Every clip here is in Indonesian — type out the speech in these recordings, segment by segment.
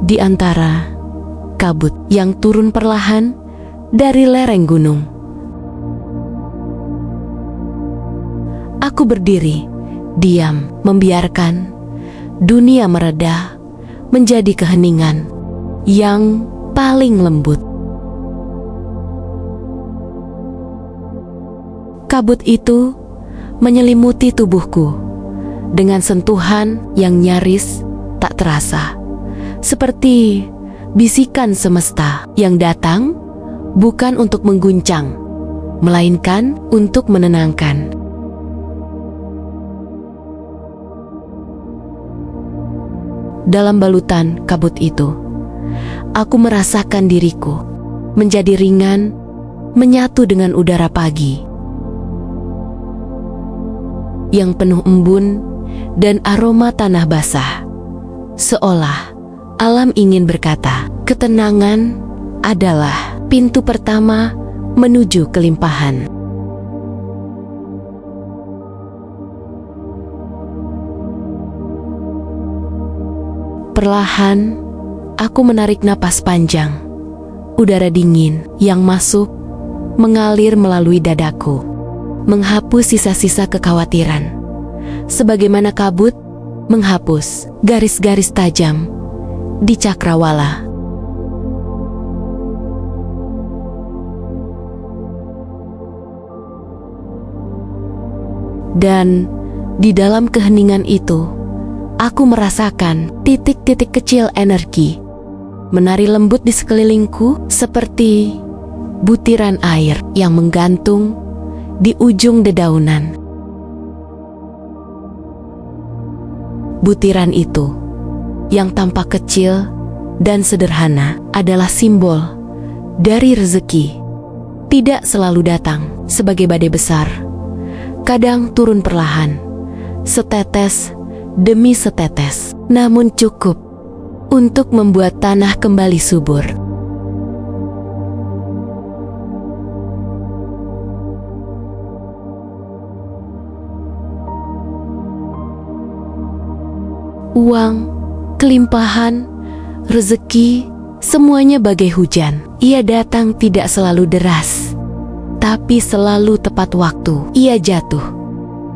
di antara kabut yang turun perlahan dari lereng gunung. Aku berdiri, diam, membiarkan dunia mereda menjadi keheningan yang paling lembut. Kabut itu menyelimuti tubuhku dengan sentuhan yang nyaris tak terasa, seperti bisikan semesta yang datang bukan untuk mengguncang, melainkan untuk menenangkan. Dalam balutan kabut itu, aku merasakan diriku menjadi ringan, menyatu dengan udara pagi yang penuh embun dan aroma tanah basah. Seolah alam ingin berkata, ketenangan adalah pintu pertama menuju kelimpahan. Perlahan, aku menarik napas panjang. Udara dingin yang masuk mengalir melalui dadaku, menghapus sisa-sisa kekhawatiran, sebagaimana kabut menghapus garis-garis tajam di cakrawala. Dan di dalam keheningan itu, aku merasakan titik-titik kecil energi menari lembut di sekelilingku seperti butiran air yang menggantung di ujung dedaunan. Butiran itu yang tampak kecil dan sederhana adalah simbol dari rezeki. Tidak selalu datang sebagai badai besar, kadang turun perlahan, setetes demi setetes, namun cukup untuk membuat tanah kembali subur. Uang, kelimpahan, rezeki, semuanya bagai hujan. Ia datang tidak selalu deras, tapi selalu tepat waktu. Ia jatuh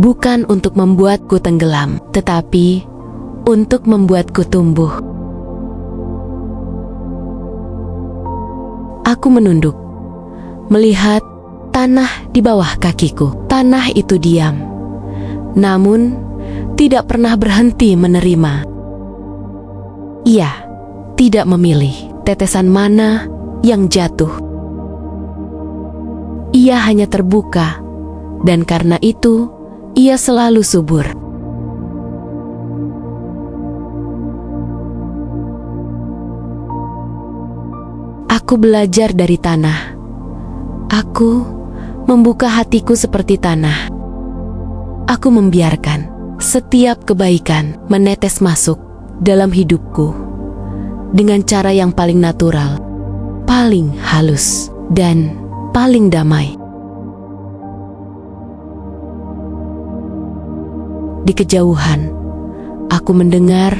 bukan untuk membuatku tenggelam, tetapi untuk membuatku tumbuh. Aku menunduk, melihat tanah di bawah kakiku. Tanah itu diam, namun tidak pernah berhenti menerima. Ia tidak memilih tetesan mana yang jatuh. Ia hanya terbuka, dan karena itu ia selalu subur. Aku belajar dari tanah. Aku membuka hatiku seperti tanah. Aku membiarkan setiap kebaikan menetes masuk dalam hidupku dengan cara yang paling natural, paling halus, dan paling damai. Di kejauhan, aku mendengar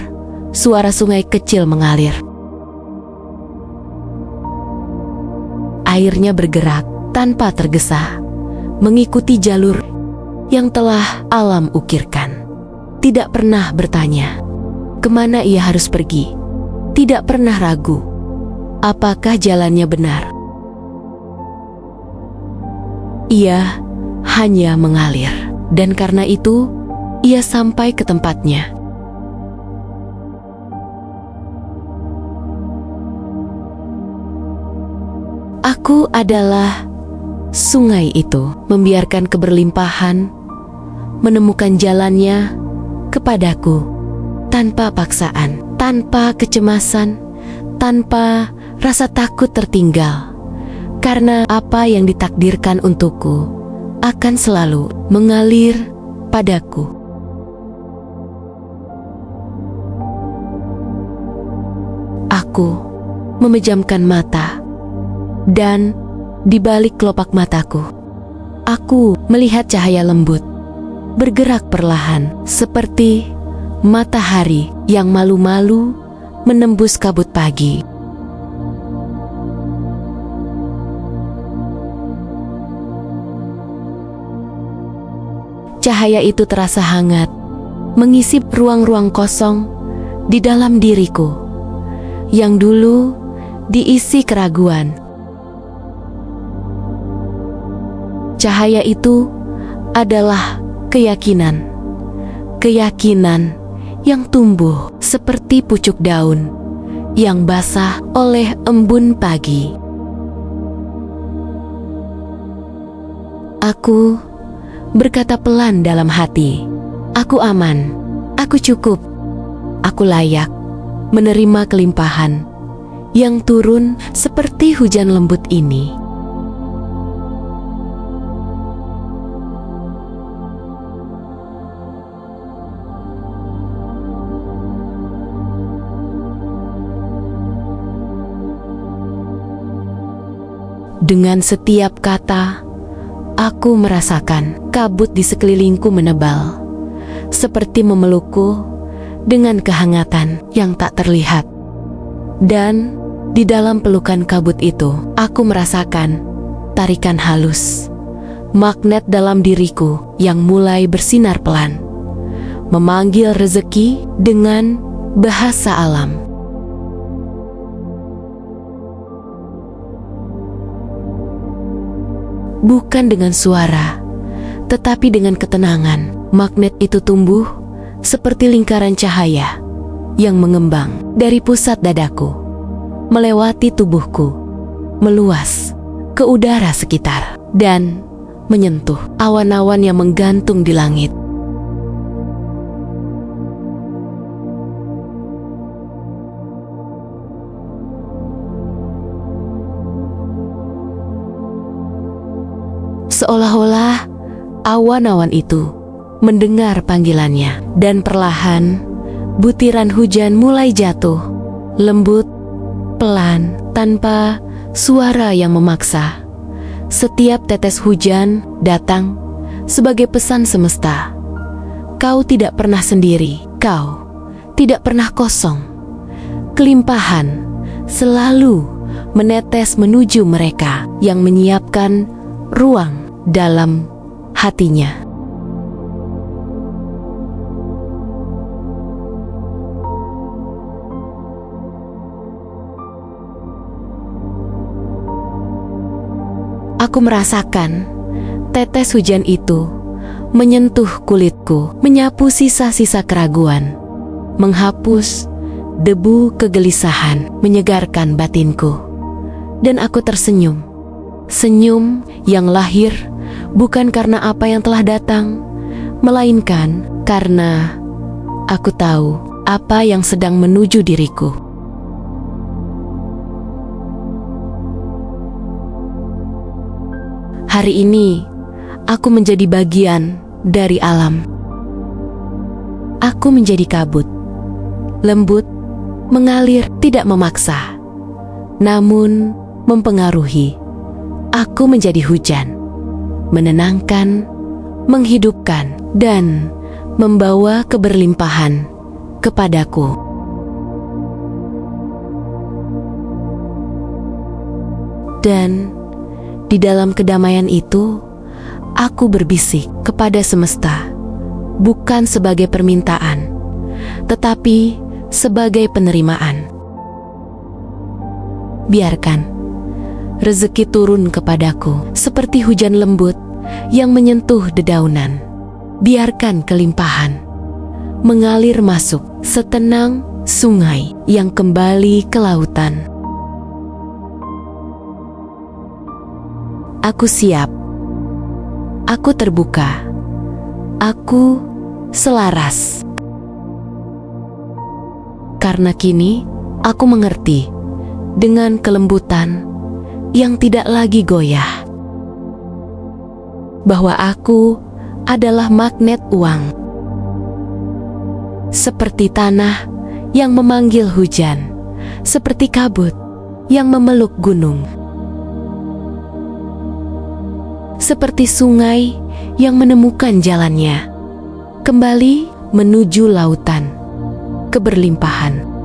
suara sungai kecil mengalir. Airnya bergerak tanpa tergesa, mengikuti jalur yang telah alam ukirkan. Tidak pernah bertanya kemana ia harus pergi. Tidak pernah ragu apakah jalannya benar. Ia hanya mengalir, dan karena itu ia sampai ke tempatnya. Aku adalah sungai itu, membiarkan keberlimpahan menemukan jalannya kepadaku tanpa paksaan, tanpa kecemasan, tanpa rasa takut tertinggal, karena apa yang ditakdirkan untukku akan selalu mengalir padaku. Aku memejamkan mata, dan di balik kelopak mataku, aku melihat cahaya lembut bergerak perlahan seperti matahari yang malu-malu menembus kabut pagi. Cahaya itu terasa hangat, mengisi ruang-ruang kosong di dalam diriku, yang dulu diisi keraguan. Cahaya itu adalah keyakinan. Keyakinan yang tumbuh seperti pucuk daun yang basah oleh embun pagi. Aku berkata pelan dalam hati, aku aman, aku cukup, aku layak menerima kelimpahan yang turun seperti hujan lembut ini. Dengan setiap kata, aku merasakan kabut di sekelilingku menebal, seperti memelukku dengan kehangatan yang tak terlihat. Dan di dalam pelukan kabut itu, aku merasakan tarikan halus, magnet dalam diriku yang mulai bersinar pelan, memanggil rezeki dengan bahasa alam. Bukan dengan suara, tetapi dengan ketenangan. Magnet itu tumbuh seperti lingkaran cahaya yang mengembang dari pusat dadaku, melewati tubuhku, meluas ke udara sekitar, dan menyentuh awan-awan yang menggantung di langit. Seolah-olah awan-awan itu mendengar panggilannya, dan perlahan butiran hujan mulai jatuh, lembut, pelan, tanpa suara yang memaksa. Setiap tetes hujan datang sebagai pesan semesta. Kau tidak pernah sendiri, kau tidak pernah kosong. Kelimpahan selalu menetes menuju mereka yang menyiapkan ruang dalam hatinya. Aku merasakan tetes hujan itu menyentuh kulitku, menyapu sisa-sisa keraguan, menghapus debu kegelisahan, menyegarkan batinku. Dan aku tersenyum. Senyum yang lahir bukan karena apa yang telah datang, melainkan karena aku tahu apa yang sedang menuju diriku. Hari ini, aku menjadi bagian dari alam. Aku menjadi kabut, lembut, mengalir tidak memaksa, namun mempengaruhi. Aku menjadi hujan, menenangkan, menghidupkan, dan membawa keberlimpahan kepadaku. Dan di dalam kedamaian itu, aku berbisik kepada semesta, bukan sebagai permintaan, tetapi sebagai penerimaan. Biarkan rezeki turun kepadaku seperti hujan lembut yang menyentuh dedaunan. Biarkan kelimpahan mengalir masuk setenang sungai yang kembali ke lautan. Aku siap. Aku terbuka. Aku selaras. Karena kini aku mengerti dengan kelembutan yang tidak lagi goyah, bahwa aku adalah magnet uang, seperti tanah yang memanggil hujan, seperti kabut yang memeluk gunung, seperti sungai yang menemukan jalannya kembali menuju lautan keberlimpahan.